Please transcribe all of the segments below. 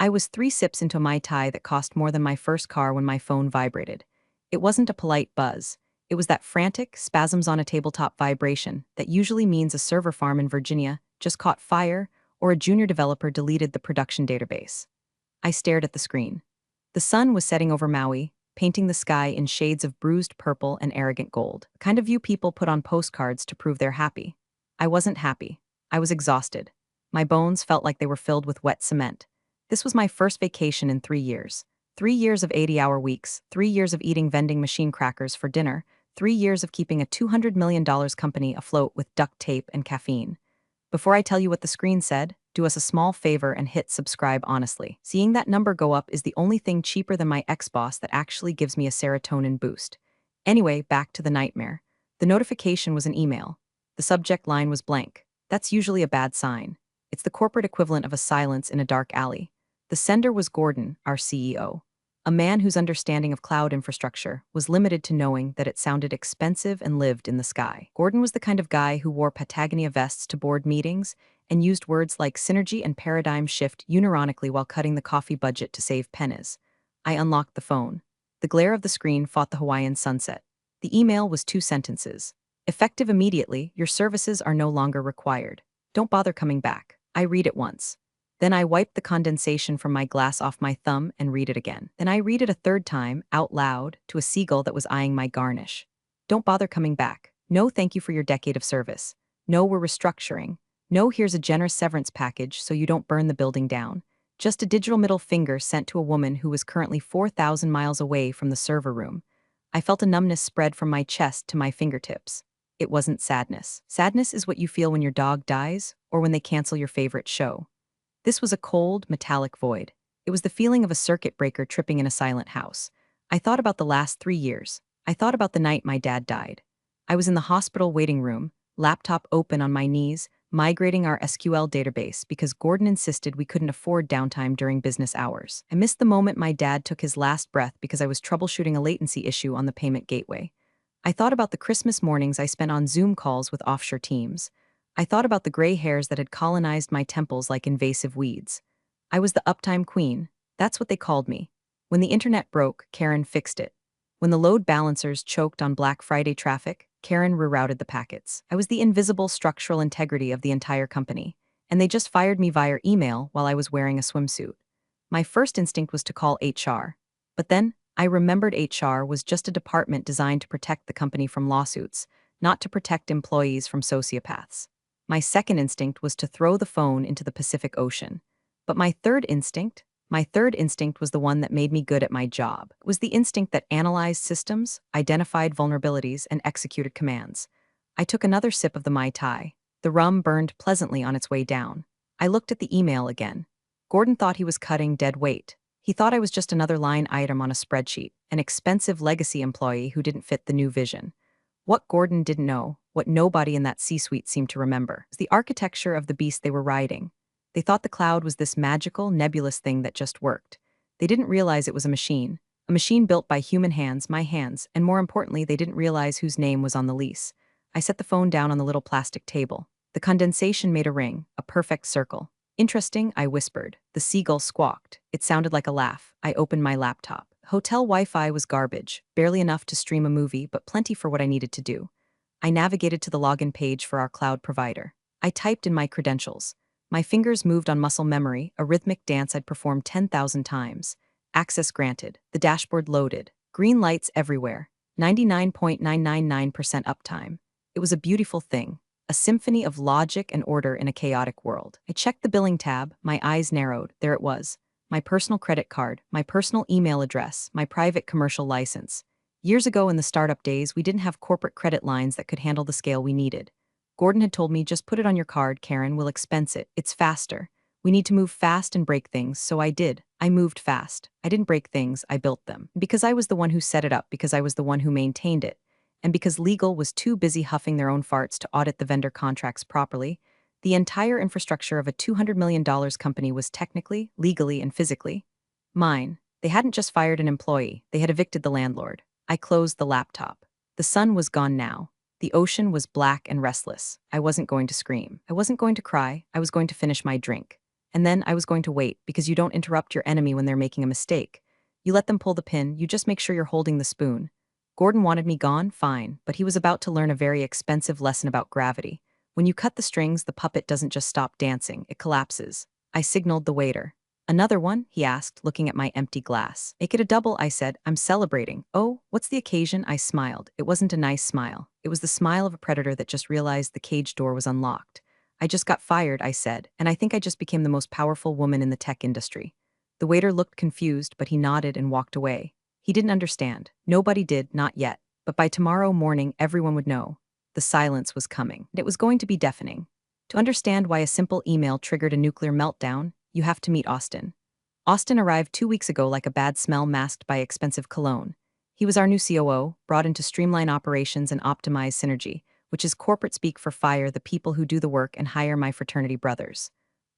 I was 3 sips into a Mai Tai that cost more than my first car when my phone vibrated. It wasn't a polite buzz. It was that frantic, spasms on a tabletop vibration that usually means a server farm in Virginia just caught fire or a junior developer deleted the production database. I stared at the screen. The sun was setting over Maui, painting the sky in shades of bruised purple and arrogant gold, the kind of view people put on postcards to prove they're happy. I wasn't happy. I was exhausted. My bones felt like they were filled with wet cement. This was my first vacation in 3 years. 3 years of 80-hour weeks, 3 years of eating vending machine crackers for dinner, 3 years of keeping a $200 million company afloat with duct tape and caffeine. Before I tell you what the screen said, do us a small favor and hit subscribe honestly. Seeing that number go up is the only thing cheaper than my ex-boss that actually gives me a serotonin boost. Anyway, back to the nightmare. The notification was an email. The subject line was blank. That's usually a bad sign. It's the corporate equivalent of a silence in a dark alley. The sender was Gordon, our CEO. A man whose understanding of cloud infrastructure was limited to knowing that it sounded expensive and lived in the sky. Gordon was the kind of guy who wore Patagonia vests to board meetings and used words like synergy and paradigm shift unironically while cutting the coffee budget to save pennies. I unlocked the phone. The glare of the screen fought the Hawaiian sunset. The email was 2 sentences. Effective immediately, your services are no longer required. Don't bother coming back. I read it once. Then I wiped the condensation from my glass off my thumb and read it again. Then I read it a third time, out loud, to a seagull that was eyeing my garnish. Don't bother coming back. No, thank you for your decade of service. No, we're restructuring. No, here's a generous severance package so you don't burn the building down. Just a digital middle finger sent to a woman who was currently 4,000 miles away from the server room. I felt a numbness spread from my chest to my fingertips. It wasn't sadness. Sadness is what you feel when your dog dies or when they cancel your favorite show. This was a cold, metallic void. It was the feeling of a circuit breaker tripping in a silent house. I thought about the last 3 years. I thought about the night my dad died. I was in the hospital waiting room, laptop open on my knees, migrating our SQL database because Gordon insisted we couldn't afford downtime during business hours. I missed the moment my dad took his last breath because I was troubleshooting a latency issue on the payment gateway. I thought about the Christmas mornings I spent on Zoom calls with offshore teams. I thought about the gray hairs that had colonized my temples like invasive weeds. I was the uptime queen. That's what they called me. When the internet broke, Karen fixed it. When the load balancers choked on Black Friday traffic, Karen rerouted the packets. I was the invisible structural integrity of the entire company, and they just fired me via email while I was wearing a swimsuit. My first instinct was to call HR. But then, I remembered HR was just a department designed to protect the company from lawsuits, not to protect employees from sociopaths. My second instinct was to throw the phone into the Pacific Ocean. But my third instinct was the one that made me good at my job. It was the instinct that analyzed systems, identified vulnerabilities, and executed commands. I took another sip of the Mai Tai. The rum burned pleasantly on its way down. I looked at the email again. Gordon thought he was cutting dead weight. He thought I was just another line item on a spreadsheet, an expensive legacy employee who didn't fit the new vision. What Gordon didn't know, what nobody in that C-suite seemed to remember, was the architecture of the beast they were riding. They thought the cloud was this magical, nebulous thing that just worked. They didn't realize it was a machine built by human hands, my hands, and more importantly, they didn't realize whose name was on the lease. I set the phone down on the little plastic table. The condensation made a ring, a perfect circle. Interesting, I whispered. The seagull squawked. It sounded like a laugh. I opened my laptop. Hotel Wi-Fi was garbage, barely enough to stream a movie, but plenty for what I needed to do. I navigated to the login page for our cloud provider. I typed in my credentials. My fingers moved on muscle memory, a rhythmic dance I'd performed 10,000 times. Access granted. The dashboard loaded. Green lights everywhere. 99.999% uptime. It was a beautiful thing. A symphony of logic and order in a chaotic world. I checked the billing tab, my eyes narrowed. There it was. My personal credit card, my personal email address, my private commercial license. Years ago in the startup days, we didn't have corporate credit lines that could handle the scale we needed. Gordon had told me, just put it on your card, Karen, we'll expense it. It's faster. We need to move fast and break things, so I did. I moved fast. I didn't break things, I built them. Because I was the one who set it up, because I was the one who maintained it, and because legal was too busy huffing their own farts to audit the vendor contracts properly, the entire infrastructure of a $200 million company was technically, legally, and physically mine. They hadn't just fired an employee, they had evicted the landlord. I closed the laptop. The sun was gone now. The ocean was black and restless. I wasn't going to scream. I wasn't going to cry. I was going to finish my drink. And then I was going to wait, because you don't interrupt your enemy when they're making a mistake. You let them pull the pin, you just make sure you're holding the spoon. Gordon wanted me gone, fine, but he was about to learn a very expensive lesson about gravity. When you cut the strings, the puppet doesn't just stop dancing, it collapses. I signaled the waiter. Another one? He asked, looking at my empty glass. Make it a double, I said. I'm celebrating. Oh, what's the occasion? I smiled. It wasn't a nice smile. It was the smile of a predator that just realized the cage door was unlocked. I just got fired, I said, and I think I just became the most powerful woman in the tech industry. The waiter looked confused, but he nodded and walked away. He didn't understand. Nobody did, not yet. But by tomorrow morning, everyone would know. The silence was coming. It was going to be deafening. To understand why a simple email triggered a nuclear meltdown, you have to meet Austin. Austin arrived 2 weeks ago like a bad smell masked by expensive cologne. He was our new COO, brought in to streamline operations and optimize synergy, which is corporate speak for fire the people who do the work and hire my fraternity brothers.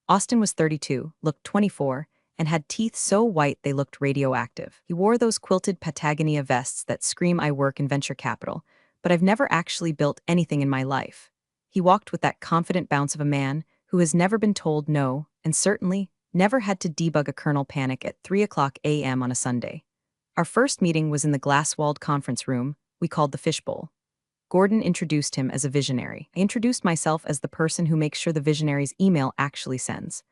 Austin was 32, looked 24, and had teeth so white they looked radioactive. He wore those quilted Patagonia vests that scream I work in venture capital, but I've never actually built anything in my life. He walked with that confident bounce of a man who has never been told no, and certainly never had to debug a kernel panic at 3 a.m. on a Sunday. Our first meeting was in the glass-walled conference room we called the Fishbowl. Gordon introduced him as a visionary. I introduced myself as the person who makes sure the visionary's email actually sends.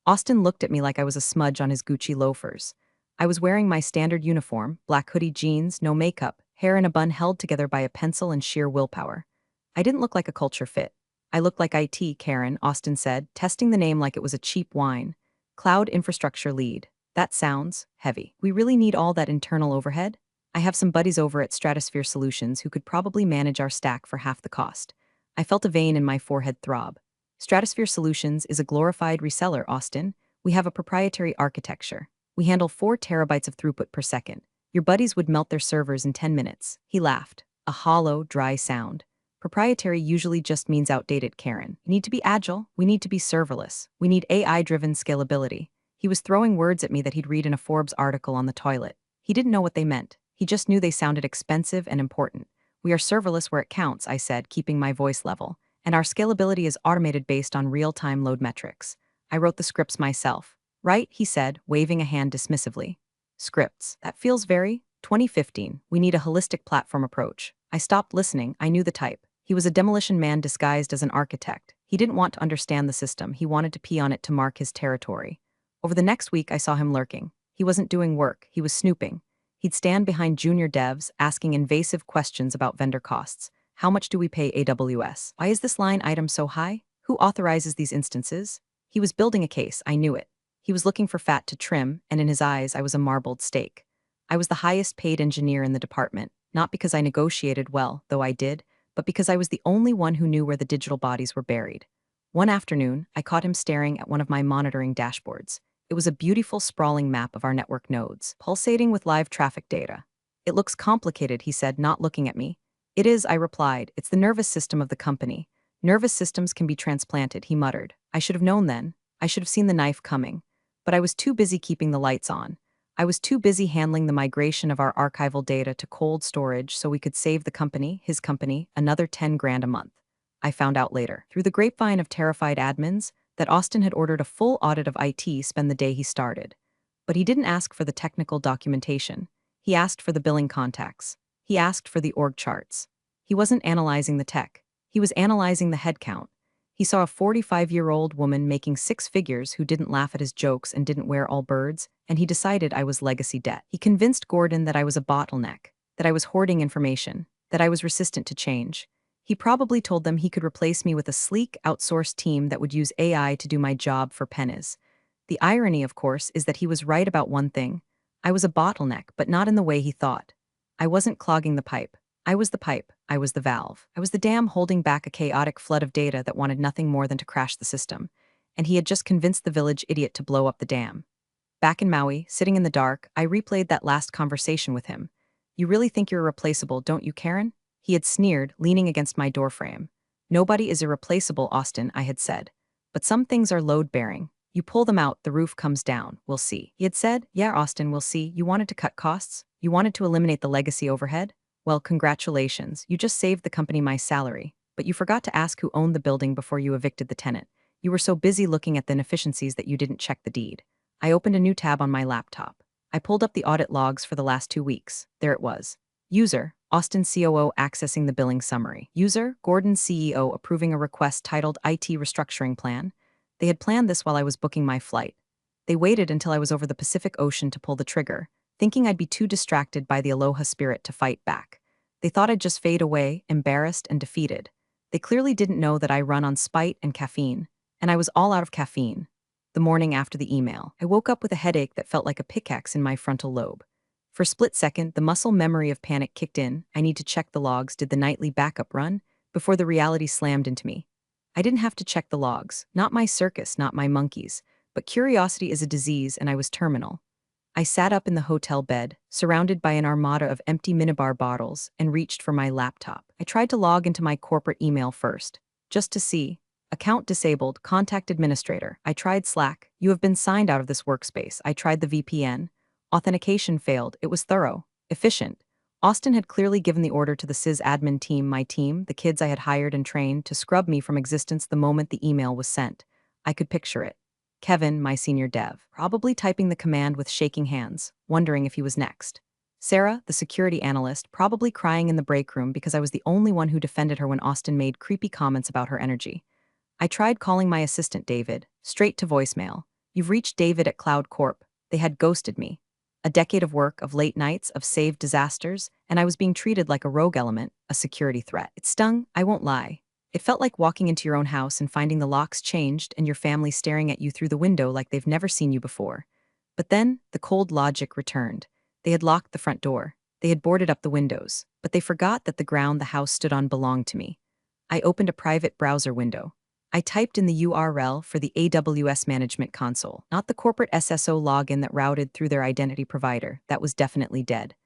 Austin looked at me like I was a smudge on his Gucci loafers. I was wearing my standard uniform, black hoodie jeans, no makeup, hair in a bun held together by a pencil and sheer willpower. I didn't look like a culture fit. I looked like IT, Karen, Austin said, testing the name like it was a cheap wine. Cloud infrastructure lead. That sounds heavy. We really need all that internal overhead? I have some buddies over at Stratosphere Solutions who could probably manage our stack for half the cost. I felt a vein in my forehead throb. Stratosphere Solutions is a glorified reseller, Austin. We have a proprietary architecture. We handle 4 terabytes of throughput per second. Your buddies would melt their servers in 10 minutes. He laughed. A hollow, dry sound. Proprietary usually just means outdated, Karen. We need to be agile. We need to be serverless. We need AI-driven scalability. He was throwing words at me that he'd read in a Forbes article on the toilet. He didn't know what they meant. He just knew they sounded expensive and important. We are serverless where it counts, I said, keeping my voice level. And our scalability is automated based on real-time load metrics. I wrote the scripts myself. Right, he said, waving a hand dismissively. Scripts. That feels very 2015. We need a holistic platform approach. I stopped listening. I knew the type. He was a demolition man disguised as an architect. He didn't want to understand the system. He wanted to pee on it to mark his territory. Over the next week, I saw him lurking. He wasn't doing work. He was snooping. He'd stand behind junior devs, asking invasive questions about vendor costs. How much do we pay AWS? Why is this line item so high? Who authorizes these instances? He was building a case, I knew it. He was looking for fat to trim, and in his eyes I was a marbled steak. I was the highest paid engineer in the department, not because I negotiated well, though I did, but because I was the only one who knew where the digital bodies were buried. One afternoon, I caught him staring at one of my monitoring dashboards. It was a beautiful, sprawling map of our network nodes, pulsating with live traffic data. It looks complicated, he said, not looking at me. It is, I replied. It's the nervous system of the company. Nervous systems can be transplanted, he muttered. I should have known then. I should have seen the knife coming. But I was too busy keeping the lights on. I was too busy handling the migration of our archival data to cold storage so we could save the company, his company, another 10 grand a month. I found out later, through the grapevine of terrified admins, that Austin had ordered a full audit of IT spend the day he started. But he didn't ask for the technical documentation. He asked for the billing contacts. He asked for the org charts. He wasn't analyzing the tech. He was analyzing the headcount. He saw a 45-year-old woman making 6 figures who didn't laugh at his jokes and didn't wear all birds, and he decided I was legacy debt. He convinced Gordon that I was a bottleneck, that I was hoarding information, that I was resistant to change. He probably told them he could replace me with a sleek, outsourced team that would use AI to do my job for pennies. The irony, of course, is that he was right about one thing. I was a bottleneck, but not in the way he thought. I wasn't clogging the pipe. I was the pipe. I was the valve. I was the dam holding back a chaotic flood of data that wanted nothing more than to crash the system. And he had just convinced the village idiot to blow up the dam. Back in Maui, sitting in the dark, I replayed that last conversation with him. You really think you're irreplaceable, don't you, Karen? He had sneered, leaning against my doorframe. Nobody is irreplaceable, Austin, I had said. But some things are load-bearing. You pull them out, the roof comes down. We'll see. He had said, yeah, Austin, we'll see. You wanted to cut costs? You wanted to eliminate the legacy overhead? Well, congratulations. You just saved the company my salary. But you forgot to ask who owned the building before you evicted the tenant. You were so busy looking at the inefficiencies that you didn't check the deed. I opened a new tab on my laptop. I pulled up the audit logs for the last 2 weeks. There it was. User, Austin COO accessing the billing summary. User, Gordon CEO approving a request titled IT Restructuring Plan. They had planned this while I was booking my flight. They waited until I was over the Pacific Ocean to pull the trigger, thinking I'd be too distracted by the aloha spirit to fight back. They thought I'd just fade away, embarrassed and defeated. They clearly didn't know that I run on spite and caffeine, and I was all out of caffeine. The morning after the email, I woke up with a headache that felt like a pickaxe in my frontal lobe. For a split second, the muscle memory of panic kicked in. I need to check the logs, did the nightly backup run, before the reality slammed into me. I didn't have to check the logs, not my circus, not my monkeys, but curiosity is a disease and I was terminal. I sat up in the hotel bed, surrounded by an armada of empty minibar bottles, and reached for my laptop. I tried to log into my corporate email first, just to see. Account disabled, contact administrator. I tried Slack. You have been signed out of this workspace. I tried the VPN. Authentication failed. It was thorough, efficient. Austin had clearly given the order to the sysadmin team, my team, the kids I had hired and trained, to scrub me from existence the moment the email was sent. I could picture it. Kevin, my senior dev, probably typing the command with shaking hands, wondering if he was next. Sarah, the security analyst, probably crying in the break room because I was the only one who defended her when Austin made creepy comments about her energy. I tried calling my assistant David, straight to voicemail. You've reached David at Cloud Corp. They had ghosted me. A decade of work, of late nights, of saved disasters, and I was being treated like a rogue element, a security threat. It stung, I won't lie. It felt like walking into your own house and finding the locks changed and your family staring at you through the window like they've never seen you before. But then, the cold logic returned. They had locked the front door. They had boarded up the windows, but they forgot that the ground the house stood on belonged to me. I opened a private browser window. I typed in the URL for the AWS Management Console, not the corporate SSO login that routed through their identity provider. That was definitely dead.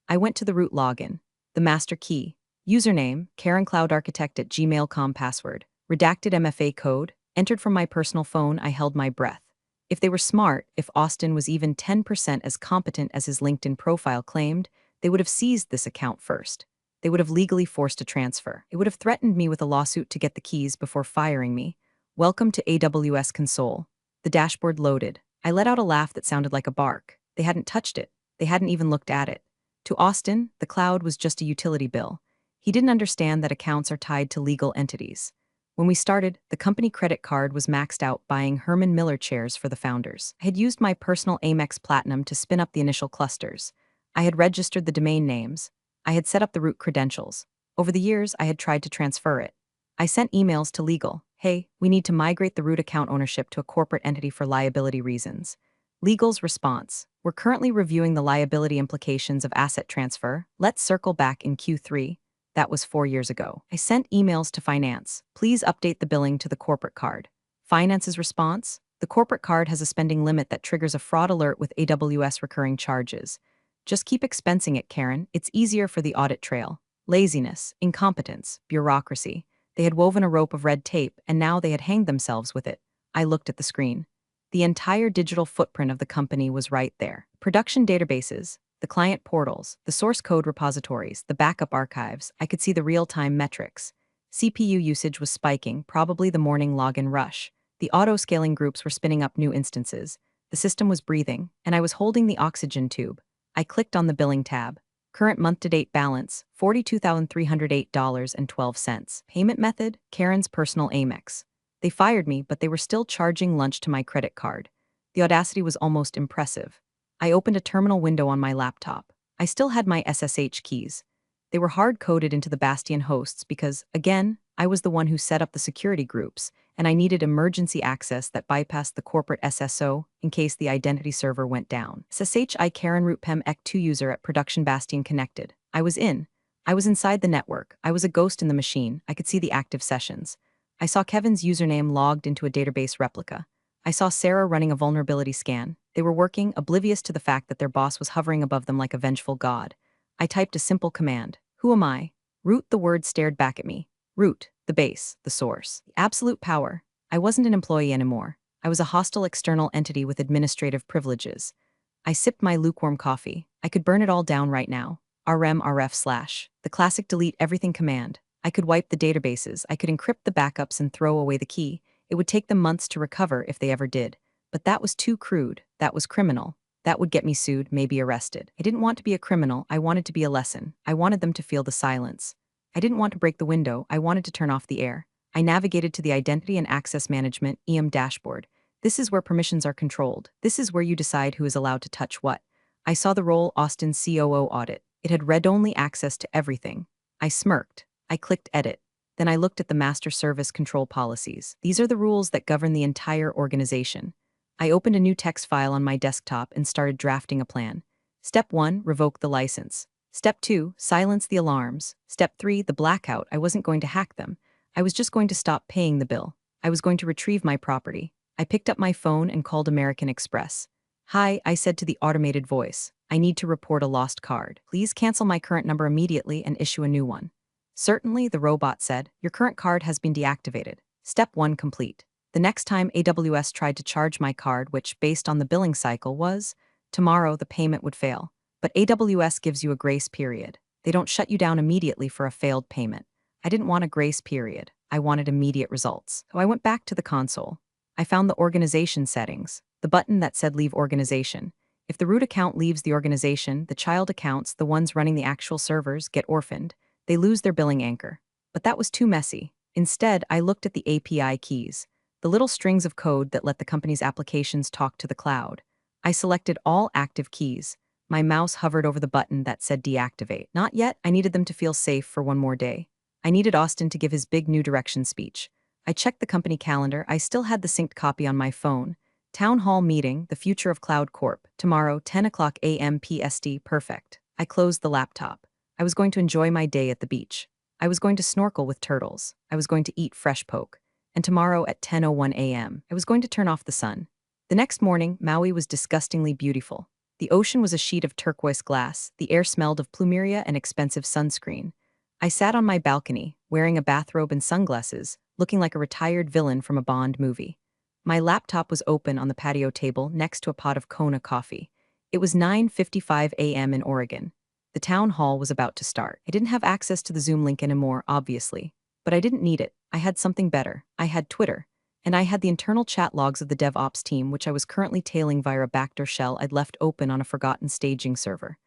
I went to the root login, the master key, username, KarenCloudArchitect@gmail.com password, redacted MFA code, entered from my personal phone. I held my breath. If they were smart, if Austin was even 10% as competent as his LinkedIn profile claimed, they would have seized this account first. They would have legally forced a transfer. It would have threatened me with a lawsuit to get the keys before firing me. Welcome to AWS Console. The dashboard loaded. I let out a laugh that sounded like a bark. They hadn't touched it. They hadn't even looked at it. To Austin, the cloud was just a utility bill. He didn't understand that accounts are tied to legal entities. When we started, the company credit card was maxed out buying Herman Miller chairs for the founders. I had used my personal Amex Platinum to spin up the initial clusters. I had registered the domain names. I had set up the root credentials. Over the years, I had tried to transfer it. I sent emails to legal. Hey, we need to migrate the root account ownership to a corporate entity for liability reasons. Legal's response: we're currently reviewing the liability implications of asset transfer. Let's circle back in Q3. That was 4 years ago. I sent emails to finance. Please update the billing to the corporate card. Finance's response: the corporate card has a spending limit that triggers a fraud alert with AWS recurring charges. Just keep expensing it, Karen. It's easier for the audit trail. Laziness, incompetence, bureaucracy. They had woven a rope of red tape, and now they had hanged themselves with it. I looked at the screen. The entire digital footprint of the company was right there. Production databases, the client portals, the source code repositories, the backup archives. I could see the real-time metrics. CPU usage was spiking, probably the morning login rush. The auto-scaling groups were spinning up new instances. The system was breathing, and I was holding the oxygen tube. I clicked on the billing tab. Current month-to-date balance, $42,308.12. Payment method, Karen's personal Amex. They fired me, but they were still charging lunch to my credit card. The audacity was almost impressive. I opened a terminal window on my laptop. I still had my SSH keys. They were hard-coded into the Bastion hosts because, again, I was the one who set up the security groups, and I needed emergency access that bypassed the corporate SSO in case the identity server went down. SSHI Karen rootpem EC2 user at production Bastion connected. I was in. I was inside the network. I was a ghost in the machine. I could see the active sessions. I saw Kevin's username logged into a database replica. I saw Sarah running a vulnerability scan. They were working, oblivious to the fact that their boss was hovering above them like a vengeful god. I typed a simple command. Who am I? Root. The word stared back at me. Root, the base, the source. The absolute power. I wasn't an employee anymore. I was a hostile external entity with administrative privileges. I sipped my lukewarm coffee. I could burn it all down right now. rm/rf/. The classic delete everything command. I could wipe the databases. I could encrypt the backups and throw away the key. It would take them months to recover if they ever did. But that was too crude. That was criminal. That would get me sued, maybe arrested. I didn't want to be a criminal. I wanted to be a lesson. I wanted them to feel the silence. I didn't want to break the window. I wanted to turn off the air. I navigated to the Identity and Access Management (IAM) dashboard. This is where permissions are controlled. This is where you decide who is allowed to touch what. I saw the role Austin COO audit. It had read-only access to everything. I smirked. I clicked edit. Then I looked at the master service control policies. These are the rules that govern the entire organization. I opened a new text file on my desktop and started drafting a plan. Step 1, revoke the license. Step 2, silence the alarms. Step 3, the blackout. I wasn't going to hack them. I was just going to stop paying the bill. I was going to retrieve my property. I picked up my phone and called American Express. "Hi," I said to the automated voice. "I need to report a lost card. Please cancel my current number immediately and issue a new one." "Certainly," the robot said. "Your current card has been deactivated. Step 1 complete." The next time AWS tried to charge my card, which, based on the billing cycle, was tomorrow, the payment would fail. But AWS gives you a grace period. They don't shut you down immediately for a failed payment. I didn't want a grace period. I wanted immediate results. So I went back to the console. I found the organization settings, the button that said Leave Organization. If the root account leaves the organization, the child accounts, the ones running the actual servers, get orphaned. They lose their billing anchor. But that was too messy. Instead, I looked at the API keys, the little strings of code that let the company's applications talk to the cloud. I selected all active keys. My mouse hovered over the button that said deactivate. Not yet. I needed them to feel safe for one more day. I needed Austin to give his big new direction speech. I checked the company calendar. I still had the synced copy on my phone. Town Hall meeting, the future of Cloud Corp. Tomorrow, 10 o'clock a.m. PST. Perfect. I closed the laptop. I was going to enjoy my day at the beach. I was going to snorkel with turtles. I was going to eat fresh poke. And tomorrow at 10:01 a.m., I was going to turn off the sun. The next morning, Maui was disgustingly beautiful. The ocean was a sheet of turquoise glass. The air smelled of plumeria and expensive sunscreen. I sat on my balcony, wearing a bathrobe and sunglasses, looking like a retired villain from a Bond movie. My laptop was open on the patio table next to a pot of Kona coffee. It was 9:55 a.m. in Oregon. The town hall was about to start. I didn't have access to the Zoom link anymore, obviously. But I didn't need it. I had something better. I had Twitter. And I had the internal chat logs of the DevOps team, which I was currently tailing via a backdoor shell I'd left open on a forgotten staging server.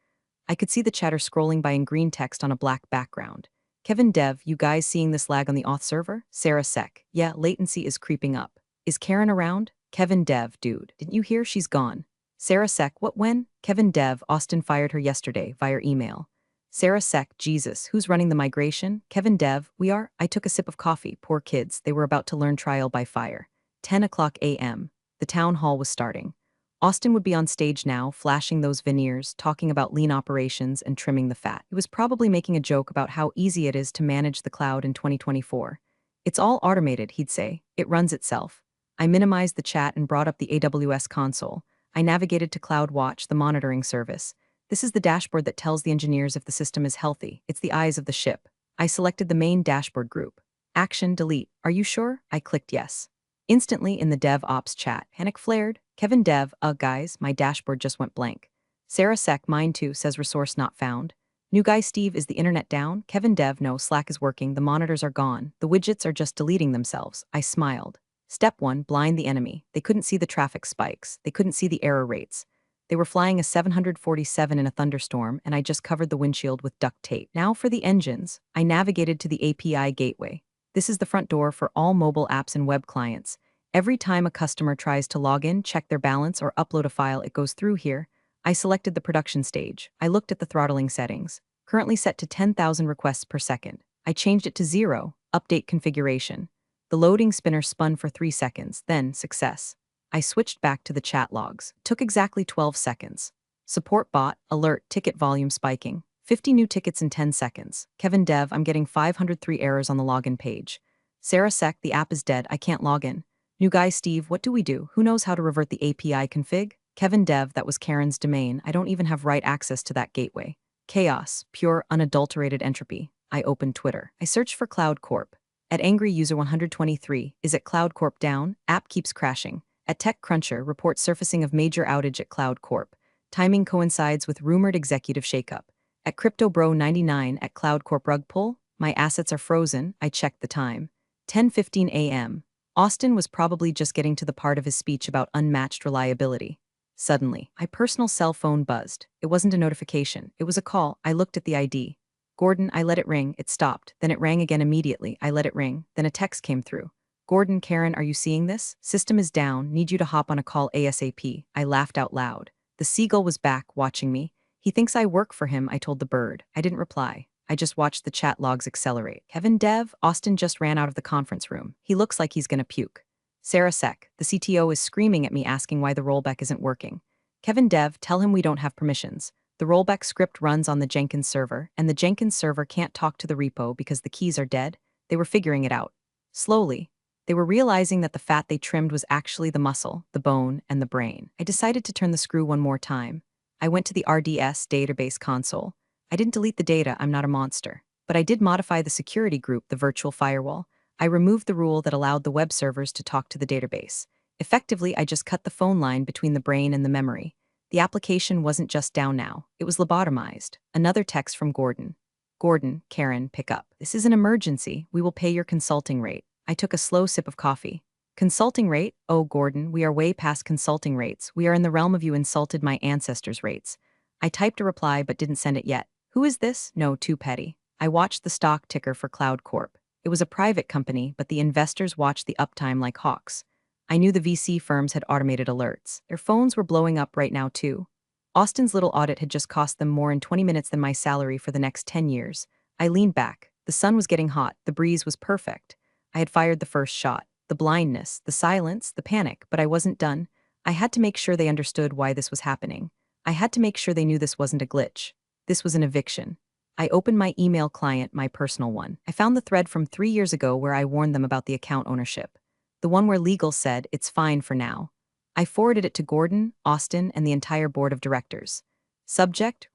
I could see the chatter scrolling by in green text on a black background. "Kevin Dev, you guys seeing this lag on the auth server? Sarah Sec. Yeah, latency is creeping up. Is Karen around? Kevin Dev, dude. Didn't you hear? She's gone. Sarah Sec, what when? Kevin Dev, Austin fired her yesterday via email. Sarah Sec, Jesus, who's running the migration? Kevin Dev, we are. I took a sip of coffee. Poor kids, they were about to learn trial by fire. 10 o'clock a.m. The town hall was starting. Austin would be on stage now, flashing those veneers, talking about lean operations and trimming the fat. He was probably making a joke about how easy it is to manage the cloud in 2024. "It's all automated," he'd say. "It runs itself." I minimized the chat and brought up the AWS console. I navigated to CloudWatch, the monitoring service. This is the dashboard that tells the engineers if the system is healthy. It's the eyes of the ship. I selected the main dashboard group. Action, delete. Are you sure? I clicked yes. Instantly in the DevOps chat, panic flared. Kevin Dev, guys, my dashboard just went blank. Sarah Sec, mine too, says resource not found. New guy Steve, is the internet down? Kevin Dev, no, Slack is working, the monitors are gone. The widgets are just deleting themselves. I smiled. Step 1, blind the enemy. They couldn't see the traffic spikes. They couldn't see the error rates. They were flying a 747 in a thunderstorm, and I just covered the windshield with duct tape. Now for the engines. I navigated to the API gateway. This is the front door for all mobile apps and web clients. Every time a customer tries to log in, check their balance, or upload a file, it goes through here. I selected the production stage. I looked at the throttling settings. Currently set to 10,000 requests per second. I changed it to 0. Update configuration. The loading spinner spun for 3 seconds, then success. I switched back to the chat logs. Took exactly 12 seconds. Support bot, alert, ticket volume spiking. 50 new tickets in 10 seconds. Kevin Dev, I'm getting 503 errors on the login page. Sarah Sec, the app is dead, I can't log in. New guy Steve, what do we do? Who knows how to revert the API config? Kevin Dev, that was Karen's domain. I don't even have write access to that gateway. Chaos, pure, unadulterated entropy. I opened Twitter. I searched for Cloud Corp. At Angry User 123, is it Cloud Corp down? App keeps crashing. At TechCruncher, reports surfacing of major outage at Cloud Corp. Timing coincides with rumored executive shakeup. At CryptoBro99 at Cloud Corp rug pull, my assets are frozen. I checked the time. 10:15 a.m. Austin was probably just getting to the part of his speech about unmatched reliability. Suddenly, my personal cell phone buzzed. It wasn't a notification, it was a call. I looked at the ID. Gordon, I let it ring, it stopped. Then it rang again immediately. I let it ring. Then a text came through. Gordon, Karen, are you seeing this? System is down, need you to hop on a call ASAP. I laughed out loud. The seagull was back, watching me. He thinks I work for him, I told the bird. I didn't reply. I just watched the chat logs accelerate. Kevin Dev, Austin just ran out of the conference room. He looks like he's gonna puke. Sarah Sek, the CTO, is screaming at me asking why the rollback isn't working. Kevin Dev, tell him we don't have permissions. The rollback script runs on the Jenkins server, and the Jenkins server can't talk to the repo because the keys are dead. They were figuring it out. Slowly, they were realizing that the fat they trimmed was actually the muscle, the bone, and the brain. I decided to turn the screw one more time. I went to the RDS database console. I didn't delete the data, I'm not a monster. But I did modify the security group, the virtual firewall. I removed the rule that allowed the web servers to talk to the database. Effectively, I just cut the phone line between the brain and the memory. The application wasn't just down now, it was lobotomized. Another text from Gordon. Gordon, Karen, pick up. This is an emergency. We will pay your consulting rate. I took a slow sip of coffee. Consulting rate? Oh, Gordon, we are way past consulting rates. We are in the realm of you insulted my ancestors' rates. I typed a reply but didn't send it yet. Who is this? No, too petty. I watched the stock ticker for Cloud Corp. It was a private company, but the investors watched the uptime like hawks. I knew the VC firms had automated alerts. Their phones were blowing up right now, too. Austin's little audit had just cost them more in 20 minutes than my salary for the next 10 years. I leaned back. The sun was getting hot. The breeze was perfect. I had fired the first shot. The blindness, the silence, the panic, but I wasn't done. I had to make sure they understood why this was happening. I had to make sure they knew this wasn't a glitch. This was an eviction. I opened my email client, my personal one. I found the thread from 3 years ago where I warned them about the account ownership. The one where legal said, it's fine for now. I forwarded it to Gordon, Austin, and the entire board of directors. Subject,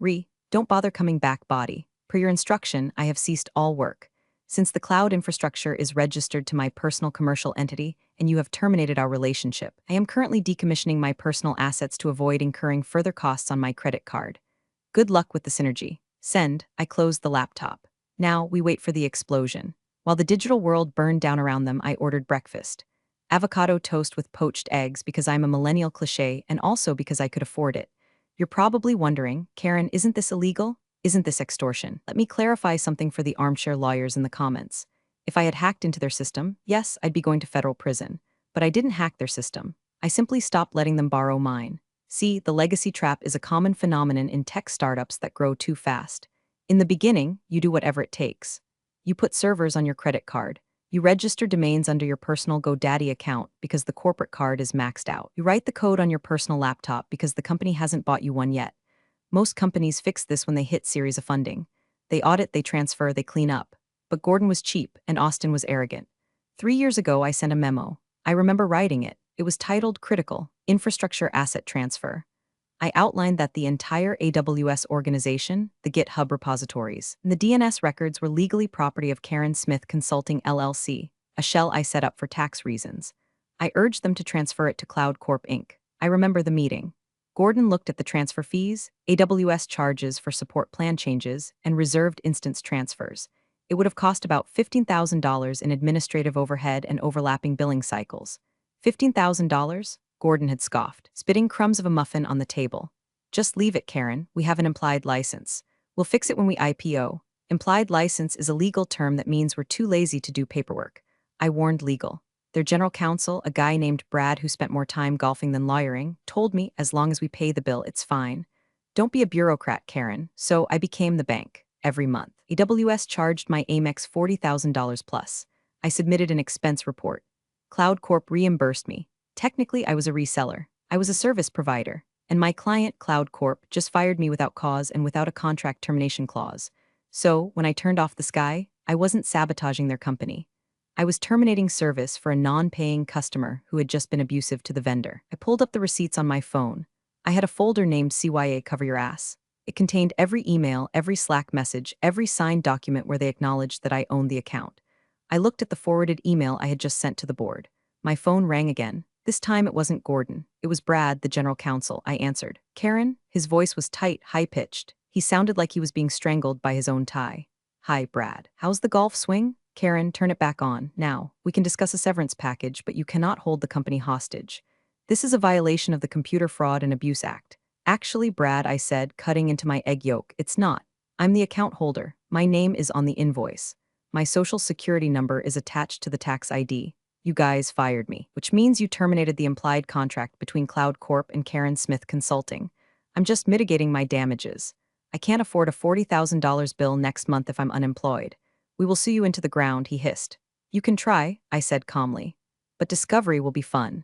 don't bother coming back body. Per your instruction, I have ceased all work. Since the cloud infrastructure is registered to my personal commercial entity and you have terminated our relationship, I am currently decommissioning my personal assets to avoid incurring further costs on my credit card. Good luck with the synergy. Send. I closed the laptop. Now we wait for the explosion. While the digital world burned down around them, I ordered breakfast. Avocado toast with poached eggs because I'm a millennial cliché and also because I could afford it. You're probably wondering, Karen, isn't this illegal? Isn't this extortion? Let me clarify something for the armchair lawyers in the comments. If I had hacked into their system, yes, I'd be going to federal prison. But I didn't hack their system. I simply stopped letting them borrow mine. See, the legacy trap is a common phenomenon in tech startups that grow too fast. In the beginning, you do whatever it takes. You put servers on your credit card. You register domains under your personal GoDaddy account because the corporate card is maxed out. You write the code on your personal laptop because the company hasn't bought you one yet. Most companies fix this when they hit series of funding. They audit, they transfer, they clean up. But Gordon was cheap and Austin was arrogant. 3 years ago, I sent a memo. I remember writing it. It was titled Critical Infrastructure Asset Transfer. I outlined that the entire AWS organization, the GitHub repositories, and the DNS records were legally property of Karen Smith Consulting LLC, a shell I set up for tax reasons. I urged them to transfer it to Cloud Corp Inc. I remember the meeting. Gordon looked at the transfer fees, AWS charges for support plan changes, and reserved instance transfers. It would have cost about $15,000 in administrative overhead and overlapping billing cycles. $15,000? Gordon had scoffed, spitting crumbs of a muffin on the table. Just leave it, Karen. We have an implied license. We'll fix it when we IPO. Implied license is a legal term that means we're too lazy to do paperwork. I warned legal. Their general counsel, a guy named Brad who spent more time golfing than lawyering, told me as long as we pay the bill, it's fine. Don't be a bureaucrat, Karen. So I became the bank. Every month, AWS charged my Amex $40,000 plus. I submitted an expense report. Cloud Corp reimbursed me. Technically, I was a reseller. I was a service provider. And my client, Cloud Corp, just fired me without cause and without a contract termination clause. So, when I turned off the sky, I wasn't sabotaging their company. I was terminating service for a non-paying customer who had just been abusive to the vendor. I pulled up the receipts on my phone. I had a folder named CYA Cover Your Ass. It contained every email, every Slack message, every signed document where they acknowledged that I owned the account. I looked at the forwarded email I had just sent to the board. My phone rang again. This time it wasn't Gordon. It was Brad, the general counsel. I answered. Karen? His voice was tight, high-pitched. He sounded like he was being strangled by his own tie. Hi, Brad. How's the golf swing? Karen, turn it back on. Now, we can discuss a severance package, but you cannot hold the company hostage. This is a violation of the Computer Fraud and Abuse Act. Actually, Brad, I said, cutting into my egg yolk, it's not. I'm the account holder. My name is on the invoice. My social security number is attached to the tax ID. You guys fired me, which means you terminated the implied contract between Cloud Corp and Karen Smith Consulting. I'm just mitigating my damages. I can't afford a $40,000 bill next month if I'm unemployed. We will sue you into the ground, he hissed. You can try, I said calmly. But discovery will be fun.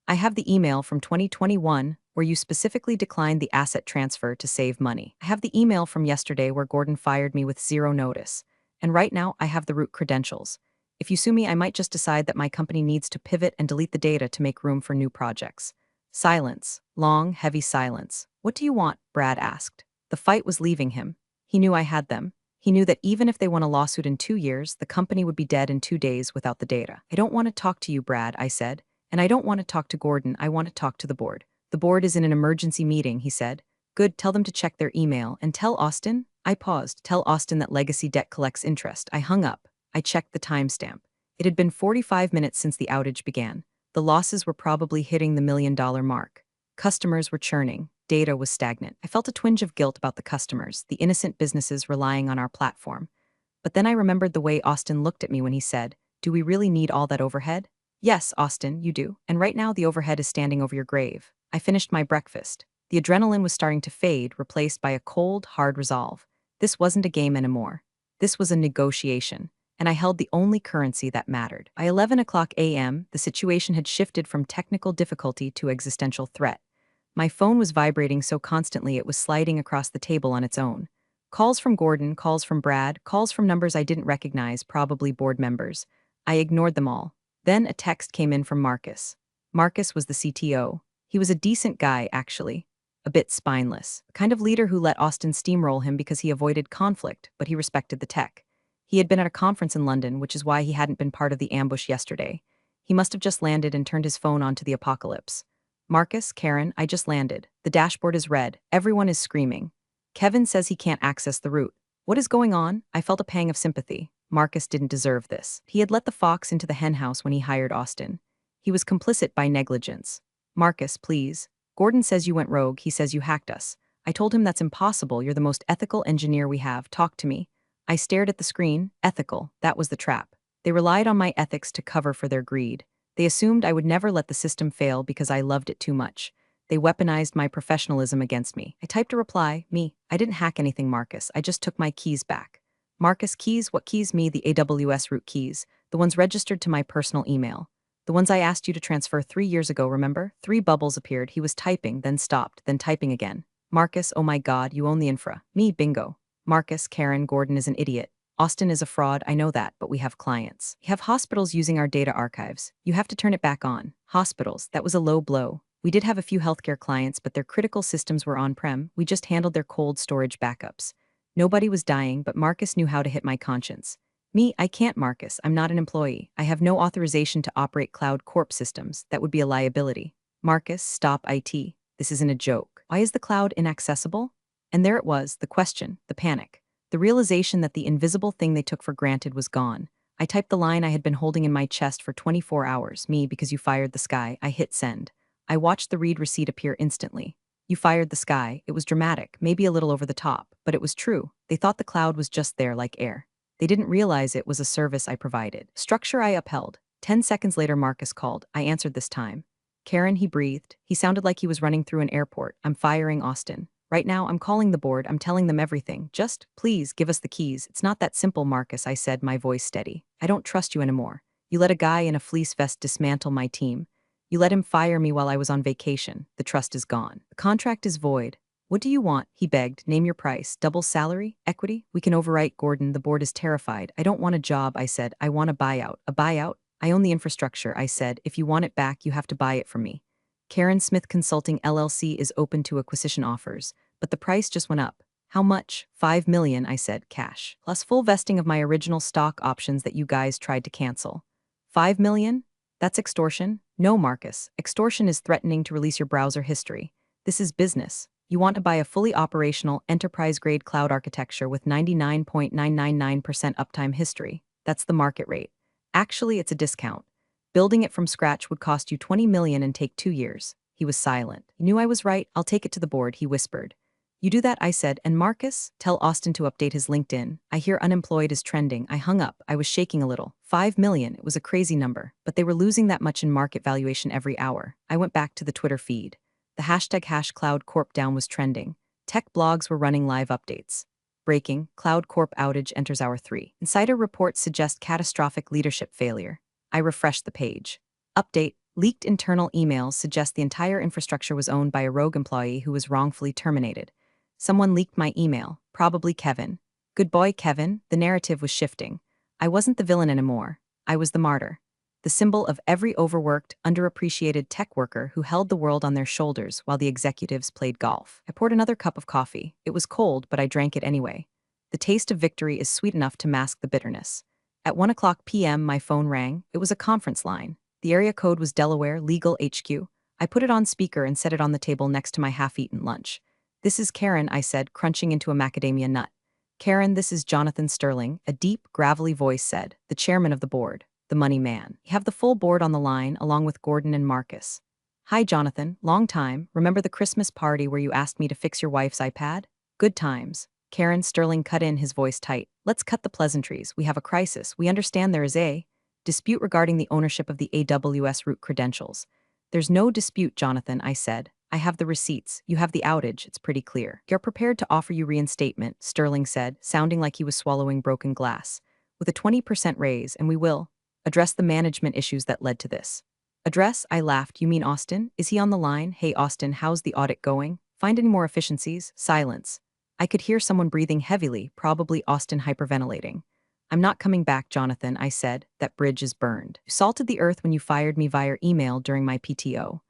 I have the email from 2021 where you specifically declined the asset transfer to save money. I have the email from yesterday where Gordon fired me with zero notice. And right now, I have the root credentials. If you sue me, I might just decide that my company needs to pivot and delete the data to make room for new projects. Silence. Long, heavy silence. What do you want? Brad asked. The fight was leaving him. He knew I had them. He knew that even if they won a lawsuit in 2 years, the company would be dead in 2 days without the data. I don't want to talk to you, Brad, I said. And I don't want to talk to Gordon, I want to talk to the board. The board is in an emergency meeting, he said. Good, tell them to check their email, and tell Austin. I paused. Tell Austin that legacy debt collects interest. I hung up. I checked the timestamp. It had been 45 minutes since the outage began. The losses were probably hitting the $1 million mark. Customers were churning. Data was stagnant. I felt a twinge of guilt about the customers, the innocent businesses relying on our platform. But then I remembered the way Austin looked at me when he said, "Do we really need all that overhead?" Yes, Austin, you do. And right now the overhead is standing over your grave. I finished my breakfast. The adrenaline was starting to fade, replaced by a cold, hard resolve. This wasn't a game anymore. This was a negotiation. And I held the only currency that mattered. By 11 o'clock a.m., the situation had shifted from technical difficulty to existential threat. My phone was vibrating so constantly it was sliding across the table on its own. Calls from Gordon, calls from Brad, calls from numbers I didn't recognize, probably board members. I ignored them all. Then a text came in from Marcus. Marcus was the CTO. He was a decent guy, actually. A bit spineless. The kind of leader who let Austin steamroll him because he avoided conflict, but he respected the tech. He had been at a conference in London, which is why he hadn't been part of the ambush yesterday. He must have just landed and turned his phone onto the apocalypse. Marcus, Karen, I just landed. The dashboard is red. Everyone is screaming. Kevin says he can't access the route. What is going on? I felt a pang of sympathy. Marcus didn't deserve this. He had let the fox into the henhouse when he hired Austin. He was complicit by negligence. Marcus, please. Gordon says you went rogue. He says you hacked us. I told him that's impossible. You're the most ethical engineer we have. Talk to me. I stared at the screen. Ethical. That was the trap. They relied on my ethics to cover for their greed. They assumed I would never let the system fail because I loved it too much. They weaponized my professionalism against me. I typed a reply. Me. I didn't hack anything, Marcus. I just took my keys back. Marcus, keys? What keys? Me, the AWS root keys. The ones registered to my personal email. The ones I asked you to transfer 3 years ago, remember? 3 bubbles appeared. He was typing, then stopped, then typing again. Marcus, oh my God, you own the infra. Me, bingo. Marcus, Karen, Gordon is an idiot. Austin is a fraud, I know that, but we have clients. We have hospitals using our data archives. You have to turn it back on. Hospitals, that was a low blow. We did have a few healthcare clients, but their critical systems were on-prem. We just handled their cold storage backups. Nobody was dying, but Marcus knew how to hit my conscience. Me, I can't, Marcus. I'm not an employee. I have no authorization to operate Cloud Corp systems. That would be a liability. Marcus, stop IT. This isn't a joke. Why is the cloud inaccessible? And there it was, the question, the panic. The realization that the invisible thing they took for granted was gone. I typed the line I had been holding in my chest for 24 hours. Me, because you fired the sky. I hit send. I watched the read receipt appear instantly. You fired the sky. It was dramatic, maybe a little over the top, but it was true. They thought the cloud was just there like air. They didn't realize it was a service I provided. Structure I upheld. 10 seconds later, Marcus called. I answered this time. Karen, he breathed. He sounded like he was running through an airport. I'm firing Austin. Right now, I'm calling the board. I'm telling them everything. Just, please, give us the keys. It's not that simple, Marcus, I said, my voice steady. I don't trust you anymore. You let a guy in a fleece vest dismantle my team. You let him fire me while I was on vacation. The trust is gone. The contract is void. What do you want? He begged. Name your price. Double salary? Equity? We can overwrite, Gordon. The board is terrified. I don't want a job, I said. I want a buyout. A buyout? I own the infrastructure, I said. If you want it back, you have to buy it from me. Karen Smith Consulting LLC is open to acquisition offers, but the price just went up. How much? $5 million, I said, cash. Plus full vesting of my original stock options that you guys tried to cancel. $5 million? That's extortion? No, Marcus. Extortion is threatening to release your browser history. This is business. You want to buy a fully operational, enterprise-grade cloud architecture with 99.999% uptime history. That's the market rate. Actually, it's a discount. Building it from scratch would cost you 20 million and take 2 years. He was silent. You knew I was right. I'll take it to the board, he whispered. You do that, I said, and Marcus, tell Austin to update his LinkedIn. I hear unemployed is trending. I hung up. I was shaking a little. 5 million, it was a crazy number, but they were losing that much in market valuation every hour. I went back to the Twitter feed. The hashtag #CloudCorp down was trending. Tech blogs were running live updates. Breaking, Cloud Corp outage enters hour 3. Insider reports suggest catastrophic leadership failure. I refreshed the page. Update, leaked internal emails suggest the entire infrastructure was owned by a rogue employee who was wrongfully terminated. Someone leaked my email, probably Kevin. Good boy, Kevin, the narrative was shifting. I wasn't the villain anymore. I was the martyr. The symbol of every overworked, underappreciated tech worker who held the world on their shoulders while the executives played golf. I poured another cup of coffee. It was cold, but I drank it anyway. The taste of victory is sweet enough to mask the bitterness. At 1 p.m., my phone rang. It was a conference line. The area code was Delaware Legal HQ. I put it on speaker and set it on the table next to my half-eaten lunch. This is Karen, I said, crunching into a macadamia nut. Karen, this is Jonathan Sterling, a deep, gravelly voice said, the chairman of the board, the money man. You have the full board on the line, along with Gordon and Marcus. Hi, Jonathan, long time. Remember the Christmas party where you asked me to fix your wife's iPad? Good times. Karen, Sterling cut in, his voice tight. Let's cut the pleasantries. We have a crisis. We understand there is a dispute regarding the ownership of the AWS root credentials. There's no dispute, Jonathan, I said. I have the receipts. You have the outage. It's pretty clear. You're prepared to offer you reinstatement, Sterling said, sounding like he was swallowing broken glass. With a 20% raise, and we will address the management issues that led to this. Address? I laughed. You mean Austin? Is he on the line? Hey, Austin, how's the audit going? Find any more efficiencies? Silence. I could hear someone breathing heavily, probably Austin hyperventilating. I'm not coming back, Jonathan, I said. That bridge is burned. You salted the earth when you fired me via email during my PTO.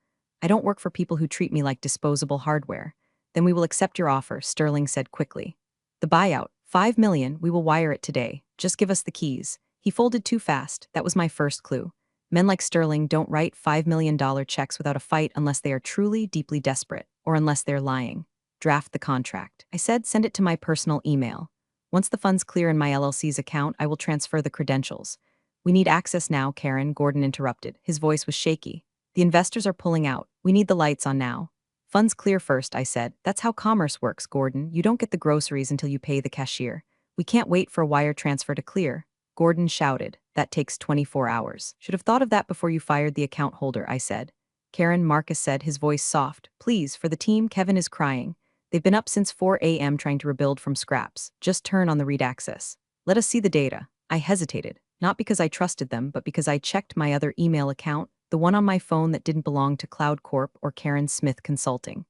I don't work for people who treat me like disposable hardware. Then we will accept your offer, Sterling said quickly. The buyout, 5 million, we will wire it today. Just give us the keys. He folded too fast. That was my first clue. Men like Sterling don't write $5 million checks without a fight unless they are truly, deeply desperate, or unless they're lying. Draft the contract. I said send it to my personal email. Once the funds clear in my LLC's account, I will transfer the credentials. We need access now, Karen, Gordon interrupted. His voice was shaky. The investors are pulling out. We need the lights on now. Funds clear first, I said. That's how commerce works, Gordon. You don't get the groceries until you pay the cashier. We can't wait for a wire transfer to clear. Gordon shouted. That takes 24 hours. Should have thought of that before you fired the account holder, I said. Karen, Marcus said, his voice soft. Please, for the team, Kevin is crying. They've been up since 4 a.m. trying to rebuild from scraps. Just turn on the read access. Let us see the data. I hesitated, not because I trusted them, but because I checked my other email account, the one on my phone that didn't belong to Cloud Corp or Karen Smith Consulting.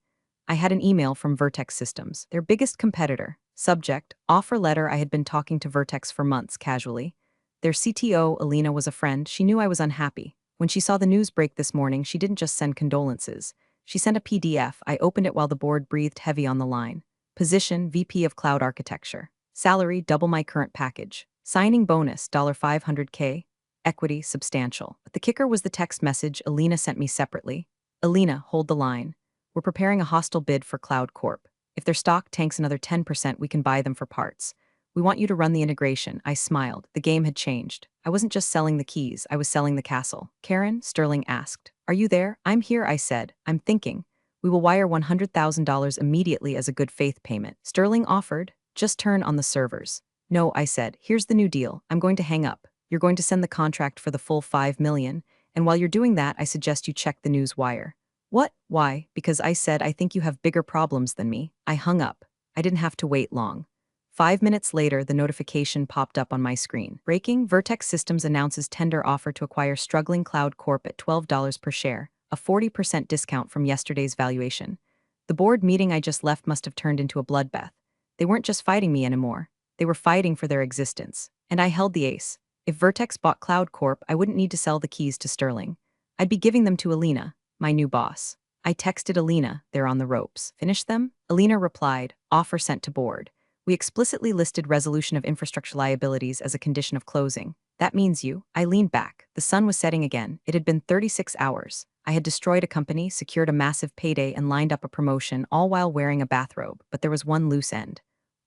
I had an email from Vertex Systems, their biggest competitor. Subject, offer letter. I had been talking to Vertex for months, casually. Their CTO, Alina, was a friend. She knew I was unhappy. When she saw the news break this morning, she didn't just send condolences. She sent a PDF. I opened it while the board breathed heavy on the line. Position, VP of Cloud Architecture. Salary, double my current package. Signing bonus, $500K. Equity, substantial. But the kicker was the text message Alina sent me separately. Alina, hold the line. We're preparing a hostile bid for Cloud Corp. If their stock tanks another 10%, we can buy them for parts. We want you to run the integration. I smiled. The game had changed. I wasn't just selling the keys, I was selling the castle. Karen, Sterling asked. Are you there? I'm here, I said. I'm thinking. We will wire $100,000 immediately as a good faith payment. Sterling offered. Just turn on the servers. No, I said. Here's the new deal. I'm going to hang up. You're going to send the contract for the full 5 million, and while you're doing that, I suggest you check the news wire. What? Why? Because I said I think you have bigger problems than me. I hung up. I didn't have to wait long. 5 minutes later, the notification popped up on my screen. Breaking, Vertex Systems announces tender offer to acquire struggling Cloud Corp at $12 per share, a 40% discount from yesterday's valuation. The board meeting I just left must have turned into a bloodbath. They weren't just fighting me anymore. They were fighting for their existence. And I held the ace. If Vertex bought Cloud Corp, I wouldn't need to sell the keys to Sterling. I'd be giving them to Alina, my new boss. I texted Alina, they're on the ropes. Finish them? Alina replied, offer sent to board. We explicitly listed resolution of infrastructure liabilities as a condition of closing. That means you. I leaned back. The sun was setting again. It had been 36 hours. I had destroyed a company, secured a massive payday, and lined up a promotion, all while wearing a bathrobe. But there was one loose end.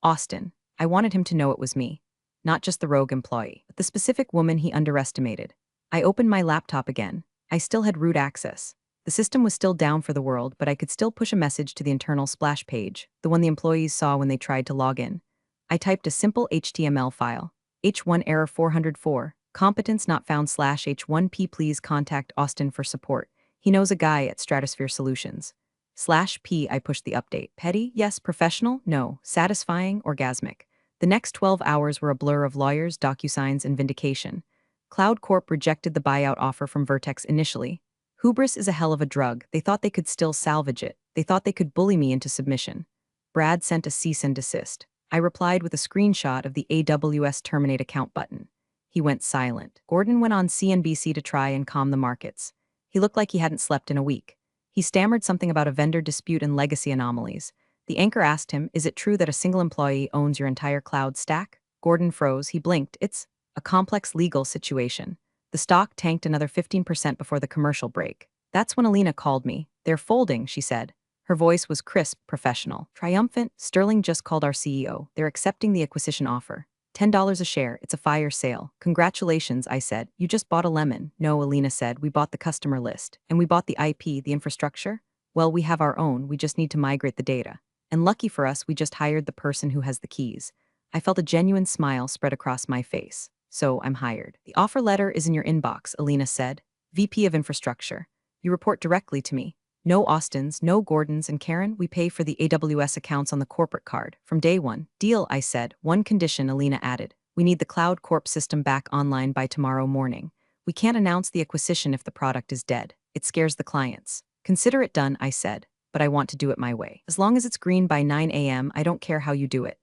Austin. I wanted him to know it was me. not just the rogue employee, but the specific woman he underestimated. I opened my laptop again. I still had root access. The system was still down for the world, but I could still push a message to the internal splash page, the one the employees saw when they tried to log in. I typed a simple HTML file. H1 error 404, competence not found /H1P, please contact Austin for support. He knows a guy at Stratosphere Solutions. /P, I pushed the update. Petty? Yes. Professional? No. Satisfying? Orgasmic. The next 12 hours were a blur of lawyers, DocuSigns, and vindication. Cloud Corp rejected the buyout offer from Vertex initially. Hubris is a hell of a drug. They thought they could still salvage it. They thought they could bully me into submission. Brad sent a cease and desist. I replied with a screenshot of the AWS terminate account button. He went silent. Gordon went on CNBC to try and calm the markets. He looked like he hadn't slept in a week. He stammered something about a vendor dispute and legacy anomalies. The anchor asked him, "Is it true that a single employee owns your entire cloud stack?" Gordon froze. He blinked. "It's a complex legal situation." The stock tanked another 15% before the commercial break. That's when Alina called me. "They're folding," she said. Her voice was crisp, professional. Triumphant, "Sterling just called our CEO. They're accepting the acquisition offer. $10 a share. It's a fire sale." "Congratulations," I said. "You just bought a lemon." "No," Alina said. "We bought the customer list. And we bought the IP, the infrastructure. Well, we have our own. We just need to migrate the data. And lucky for us, we just hired the person who has the keys." I felt a genuine smile spread across my face. "So I'm hired." "The offer letter is in your inbox," Alina said. "VP of Infrastructure. You report directly to me. No Austins, no Gordons, and Karen, we pay for the AWS accounts on the corporate card. From day one." "Deal," I said. "One condition," Alina added. "We need the Cloud Corp system back online by tomorrow morning. We can't announce the acquisition if the product is dead. It scares the clients." "Consider it done," I said. "But I want to do it my way. As long as it's green by 9 a.m., I don't care how you do it."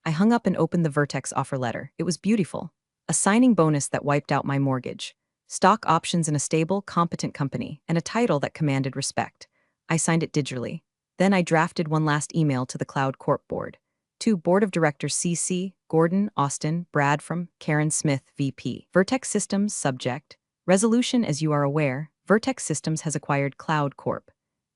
I hung up and opened the Vertex offer letter. It was beautiful. A signing bonus that wiped out my mortgage. Stock options in a stable, competent company, and a title that commanded respect. I signed it digitally. Then I drafted one last email to the Cloud Corp board. To Board of Directors CC, Gordon, Austin, Brad from Karen Smith, VP. Vertex Systems, subject. Resolution: as you are aware, Vertex Systems has acquired Cloud Corp.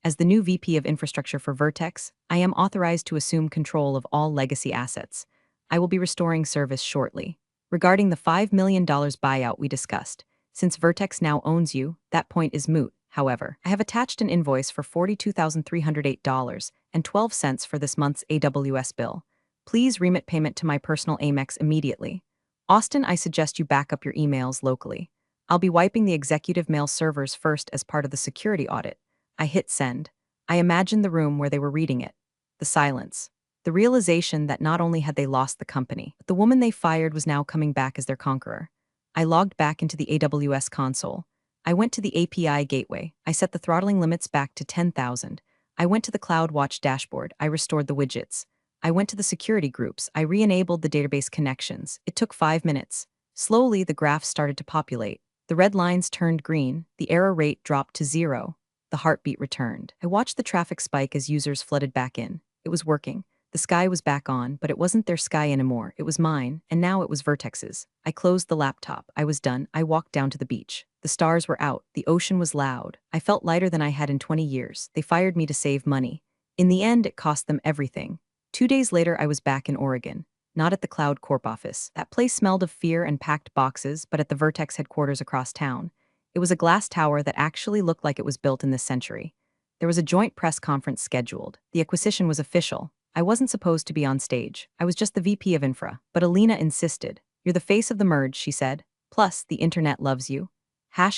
As the new VP of Infrastructure for Vertex, I am authorized to assume control of all legacy assets. I will be restoring service shortly. Regarding the $5 million buyout we discussed, since Vertex now owns you, that point is moot. However, I have attached an invoice for $42,308.12 for this month's AWS bill. Please remit payment to my personal Amex immediately. Austin, I suggest you back up your emails locally. I'll be wiping the executive mail servers first as part of the security audit. I hit send. I imagined the room where they were reading it. The silence. The realization that not only had they lost the company, but the woman they fired was now coming back as their conqueror. I logged back into the AWS console. I went to the API gateway. I set the throttling limits back to 10,000. I went to the CloudWatch dashboard. I restored the widgets. I went to the security groups. I re-enabled the database connections. It took 5 minutes. Slowly, the graphs started to populate. The red lines turned green. The error rate dropped to 0. The heartbeat returned. I watched the traffic spike as users flooded back in. It was working. The sky was back on, but it wasn't their sky anymore. It was mine, and now it was Vertex's. I closed the laptop. I was done. I walked down to the beach. The stars were out. The ocean was loud. I felt lighter than I had in 20 years. They fired me to save money. In the end, it cost them everything. 2 days later, I was back in Oregon. Not at the Cloud Corp office. That place smelled of fear and packed boxes, but at the Vertex headquarters across town. It was a glass tower that actually looked like it was built in this century. There was a joint press conference scheduled. The acquisition was official. I wasn't supposed to be on stage. I was just the VP of Infra. But Alina insisted. "You're the face of the merge," she said. "Plus, the internet loves you."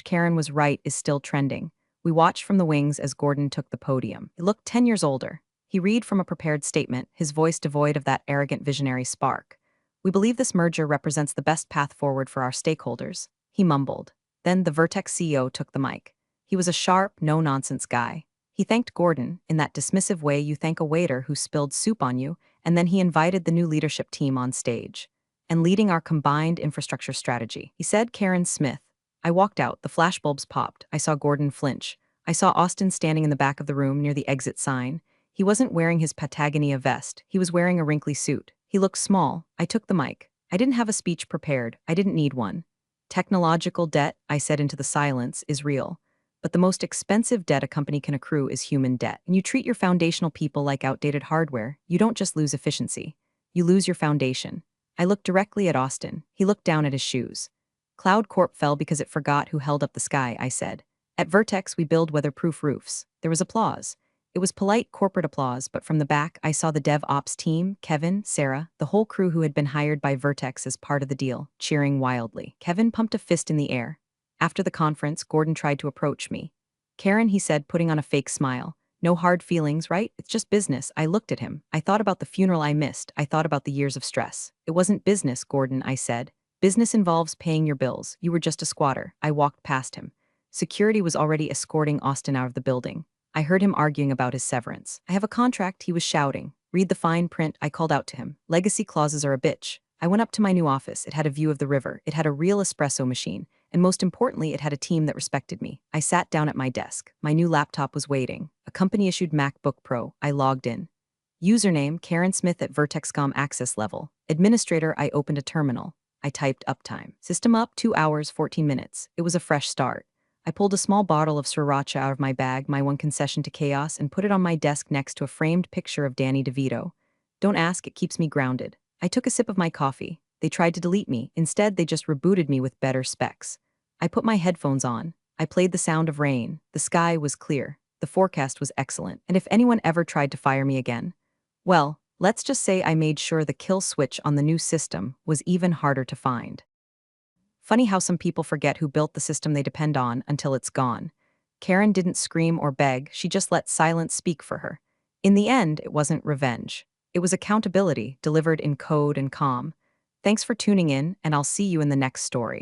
Karen was right is still trending. We watched from the wings as Gordon took the podium. He looked 10 years older. He read from a prepared statement, his voice devoid of that arrogant visionary spark. "We believe this merger represents the best path forward for our stakeholders," he mumbled. Then the Vertex CEO took the mic. He was a sharp, no-nonsense guy. He thanked Gordon in that dismissive way you thank a waiter who spilled soup on you, and then he invited the new leadership team on stage. "And leading our combined infrastructure strategy," he said. Karen Smith. I walked out. The flashbulbs popped. I saw Gordon flinch. I saw Austin standing in the back of the room near the exit sign. He wasn't wearing his Patagonia vest. He was wearing a wrinkly suit. He looked small. I took the mic. I didn't have a speech prepared. I didn't need one. "Technological debt," I said into the silence, "is real. But the most expensive debt a company can accrue is human debt. And you treat your foundational people like outdated hardware, you don't just lose efficiency. You lose your foundation." I looked directly at Austin. He looked down at his shoes. Cloud Corp fell because it forgot who held up the sky, I said. At Vertex, we build weatherproof roofs. There was applause. It was polite corporate applause, but from the back, I saw the dev ops team, Kevin, Sarah, the whole crew who had been hired by Vertex as part of the deal, cheering wildly. Kevin pumped a fist in the air. After the conference, Gordon tried to approach me. Karen, he said, putting on a fake smile. No hard feelings, right? It's just business. I looked at him. I thought about the funeral I missed. I thought about the years of stress. It wasn't business, Gordon, I said. Business involves paying your bills. You were just a squatter. I walked past him. Security was already escorting Austin out of the building. I heard him arguing about his severance. I have a contract, he was shouting. Read the fine print, I called out to him. Legacy clauses are a bitch. I went up to my new office. It had a view of the river. It had a real espresso machine. And most importantly, it had a team that respected me. I sat down at my desk. My new laptop was waiting. A company-issued MacBook Pro. I logged in. Username, Karen Smith at VertexCom access level. Administrator, I opened a terminal. I typed uptime. System up, 2 hours, 14 minutes. It was a fresh start. I pulled a small bottle of sriracha out of my bag, my one concession to chaos, and put it on my desk next to a framed picture of Danny DeVito. Don't ask, it keeps me grounded. I took a sip of my coffee. They tried to delete me. Instead, they just rebooted me with better specs. I put my headphones on. I played the sound of rain. The sky was clear. The forecast was excellent. And if anyone ever tried to fire me again, well, let's just say I made sure the kill switch on the new system was even harder to find. Funny how some people forget who built the system they depend on until it's gone. Karen didn't scream or beg, she just let silence speak for her. In the end, it wasn't revenge. It was accountability, delivered in code and calm. Thanks for tuning in, and I'll see you in the next story.